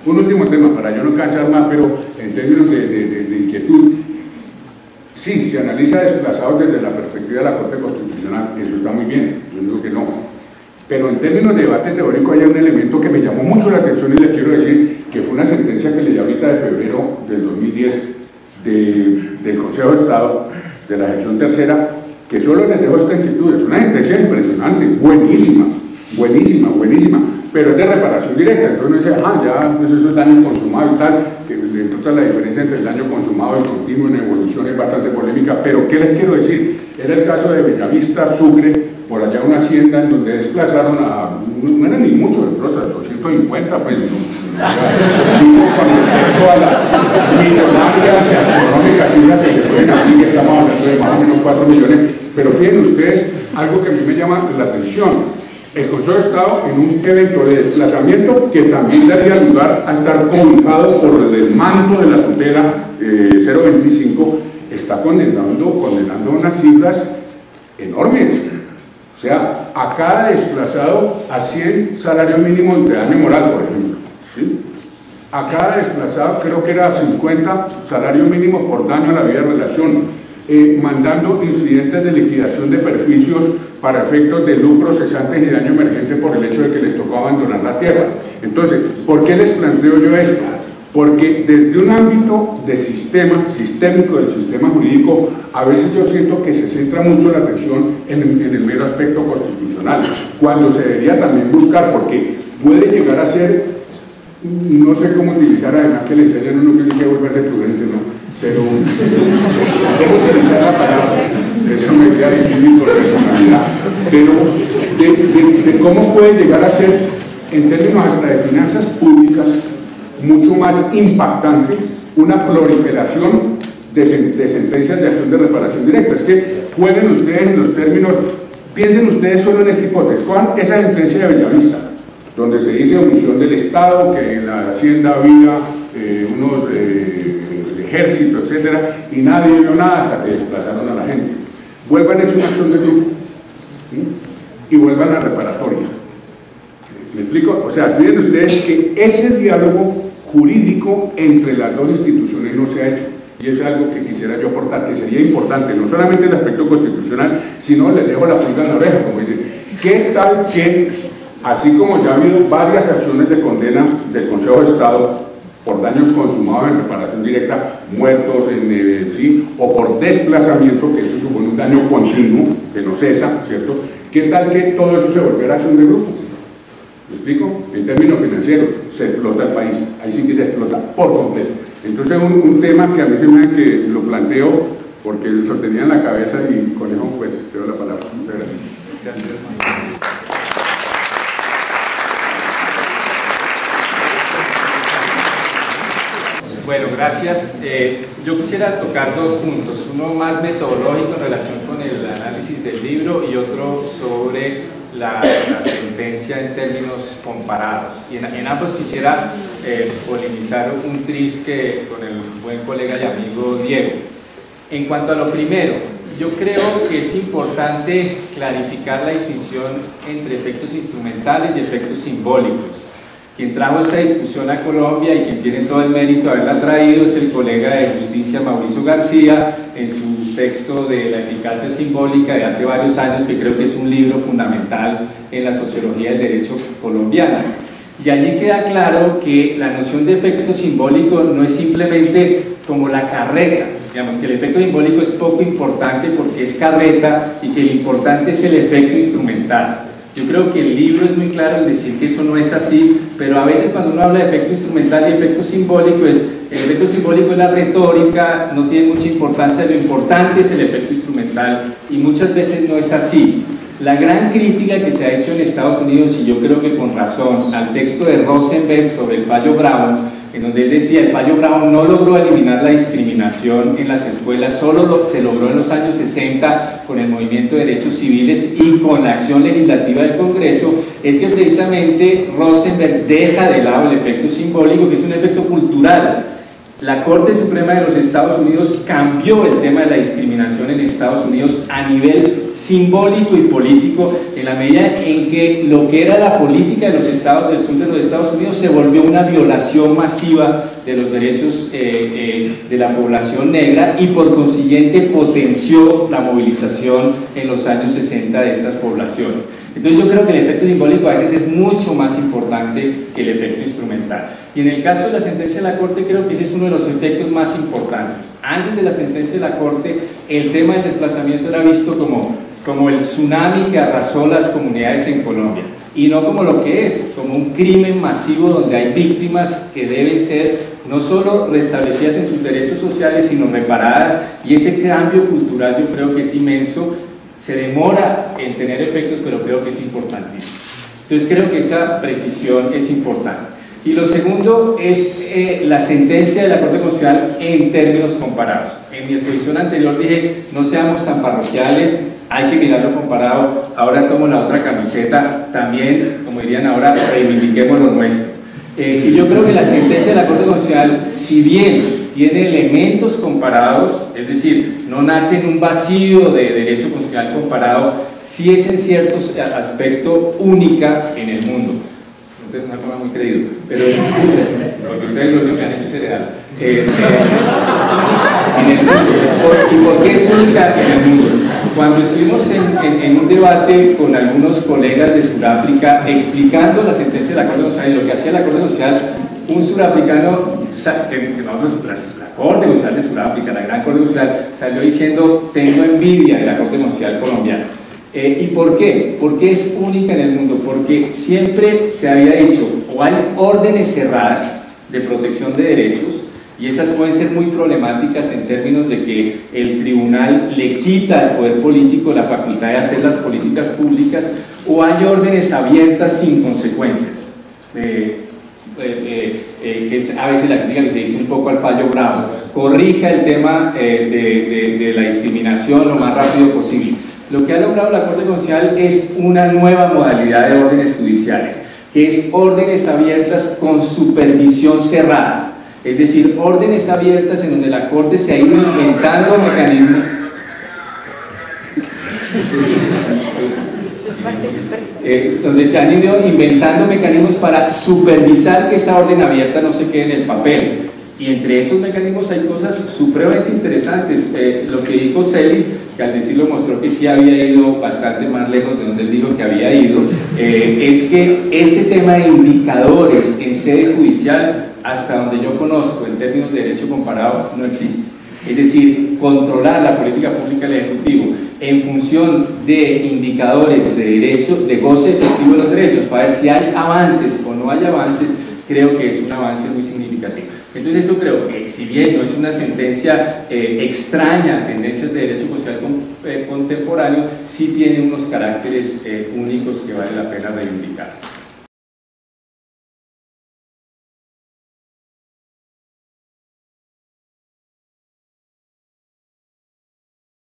Un último tema, para yo no cansar más, pero en términos de inquietud, sí, se analiza desplazados desde la perspectiva de la Corte Constitucional, eso está muy bien, yo digo que no. Pero en términos de debate teórico hay un elemento que me llamó mucho la atención y les quiero decir que fue una sentencia que leí ahorita de febrero del 2010 del Consejo de Estado, de la sección tercera, que solo les dejo esta inquietud. Es una sentencia impresionante, buenísima, buenísima, buenísima, pero es de reparación directa. Entonces uno dice, ya, pues eso es daño consumado y tal, que entonces la diferencia entre el daño consumado y continuo en evolución es bastante polémica, pero ¿qué les quiero decir? Era el caso de Bellavista, Sucre, por allá una hacienda en donde desplazaron a, no eran ni muchos, de pronto, 250, pues, con respecto a las millonarias económicas islas que se pueden aquí, que estamos hablando de más o menos 4 millones, pero fíjense ustedes, algo que a mí me llama la atención. El Consejo de Estado, en un evento de desplazamiento que también daría lugar a estar cobijado por el manto de la tutela 025, está condenando unas cifras enormes. O sea, a cada desplazado a 100 salarios mínimos de daño moral, por ejemplo, ¿sí? A cada desplazado creo que era 50 salarios mínimos por daño a la vida de relación, mandando incidentes de liquidación de perjuicios para efectos de lucros cesantes y daño emergente por el hecho de que les tocó abandonar la tierra. Entonces, ¿por qué les planteo yo esto? Porque desde un ámbito de sistémico del sistema jurídico, a veces yo siento que se centra mucho la atención en el mero aspecto constitucional, cuando se debería también buscar, porque puede llegar a ser, no sé cómo utilizar, además que le enseñan a uno que tiene que volverse prudente, ¿no? Pero debo utilizar la palabra, eso me queda difícil por personalidad, pero de cómo puede llegar a ser, en términos hasta de finanzas públicas, mucho más impactante una proliferación de sentencias de acción de reparación directa. Es que pueden ustedes en los términos, piensen ustedes solo en esta hipótesis, con esa sentencia de Bellavista, donde se dice omisión del Estado, que en la hacienda había unos ejércitos, etcétera, y nadie vio nada hasta que desplazaron a la gente. Vuelvan a una acción de grupo, ¿sí? Y vuelvan a reparatoria. ¿Me explico? O sea, miren ustedes que ese diálogo jurídico entre las dos instituciones no se ha hecho, y es algo que quisiera yo aportar, que sería importante, no solamente el aspecto constitucional, sino les dejo la pulga en la oreja, como dicen. ¿Qué tal que, así como ya ha habido varias acciones de condena del Consejo de Estado por daños consumados en reparación directa, muertos, ¿sí? O por desplazamiento, que eso supone un daño continuo, que no cesa, ¿cierto? ¿Qué tal que todo eso se volviera acción de grupo? ¿Me explico? En términos financieros, se explota el país, ahí sí que se explota por completo. Entonces un tema que a mí se me que lo planteo, porque lo tenía en la cabeza y con eso pues te doy la palabra. Muchas gracias. Bueno, gracias. Yo quisiera tocar dos puntos, uno más metodológico en relación con el análisis del libro y otro sobre la sentencia en términos comparados. Y en ambos quisiera polemizar un tris con el buen colega y amigo Diego. En cuanto a lo primero, yo creo que es importante clarificar la distinción entre efectos instrumentales y efectos simbólicos. Quien trajo esta discusión a Colombia y quien tiene todo el mérito de haberla traído es el colega de Justicia Mauricio García en su texto de la eficacia simbólica de hace varios años, que creo que es un libro fundamental en la sociología del derecho colombiano. Y allí queda claro que la noción de efecto simbólico no es simplemente como la carreta, digamos que el efecto simbólico es poco importante porque es carreta y que lo importante es el efecto instrumental. Yo creo que el libro es muy claro en decir que eso no es así, pero a veces cuando uno habla de efecto instrumental y efecto simbólico, el efecto simbólico es la retórica, no tiene mucha importancia, lo importante es el efecto instrumental y muchas veces no es así. La gran crítica que se ha hecho en Estados Unidos, y yo creo que con razón, al texto de Rosenberg sobre el fallo Brown, en donde él decía el fallo Brown no logró eliminar la discriminación en las escuelas, solo se logró en los años 60 con el movimiento de derechos civiles y con la acción legislativa del Congreso, es que precisamente Rosenberg deja de lado el efecto simbólico, que es un efecto cultural. La Corte Suprema de los Estados Unidos cambió el tema de la discriminación en Estados Unidos a nivel simbólico y político, en la medida en que lo que era la política de los estados del sur de los Estados Unidos se volvió una violación masiva de los derechos de la población negra, y por consiguiente potenció la movilización en los años 60 de estas poblaciones. Entonces yo creo que el efecto simbólico a veces es mucho más importante que el efecto instrumental. Y en el caso de la sentencia de la Corte, creo que ese es uno de los efectos más importantes. Antes de la sentencia de la Corte, el tema del desplazamiento era visto como el tsunami que arrasó las comunidades en Colombia, y no como lo que es, como un crimen masivo donde hay víctimas que deben ser no solo restablecidas en sus derechos sociales, sino reparadas, y ese cambio cultural yo creo que es inmenso. Se demora en tener efectos, pero creo que es importantísimo. Entonces creo que esa precisión es importante. Y lo segundo es la sentencia de la Corte Constitucional en términos comparados. En mi exposición anterior dije, no seamos tan parroquiales, hay que mirarlo comparado. Ahora tomo la otra camiseta, también, como dirían ahora, reivindiquemos lo nuestro. Y yo creo que la sentencia de la Corte Constitucional, si bien tiene elementos comparados, es decir, no nace en un vacío de derecho constitucional comparado, sí es en ciertos aspectos única en el mundo. No es una forma muy creído, pero es porque ustedes lo único que han hecho es heredar. ¿Y por qué es única en el mundo? Cuando estuvimos en un debate con algunos colegas de Sudáfrica explicando la sentencia de la Corte Constitucional y lo que hacía la Corte Constitucional, un surafricano, que nosotros, la Corte Constitucional de Sudáfrica, la gran Corte Constitucional, salió diciendo: tengo envidia de la Corte Constitucional colombiana. ¿Y por qué? Porque es única en el mundo, porque siempre se había dicho, o hay órdenes cerradas de protección de derechos, y esas pueden ser muy problemáticas en términos de que el tribunal le quita al poder político la facultad de hacer las políticas públicas, o hay órdenes abiertas sin consecuencias, que es a veces la crítica que se dice un poco al fallo Bravo: corrija el tema de la discriminación lo más rápido posible. Lo que ha logrado la Corte Constitucional es una nueva modalidad de órdenes judiciales, que es órdenes abiertas con supervisión cerrada. Es decir, órdenes abiertas en donde la Corte se ha ido inventando mecanismos. Donde se han ido inventando mecanismos para supervisar que esa orden abierta no se quede en el papel. Y entre esos mecanismos hay cosas supremamente interesantes. Lo que dijo Celis, que al decirlo mostró que sí había ido bastante más lejos de donde él dijo que había ido, es que ese tema de indicadores en sede judicial, hasta donde yo conozco, en términos de derecho comparado, no existe. Es decir, controlar la política pública del Ejecutivo en función de indicadores de derecho, de goce efectivo de los derechos, para ver si hay avances o no hay avances, creo que es un avance muy significativo. Entonces eso creo que, si bien no es una sentencia extraña a tendencias de derecho constitucional contemporáneo, sí tiene unos caracteres únicos que vale la pena reivindicar.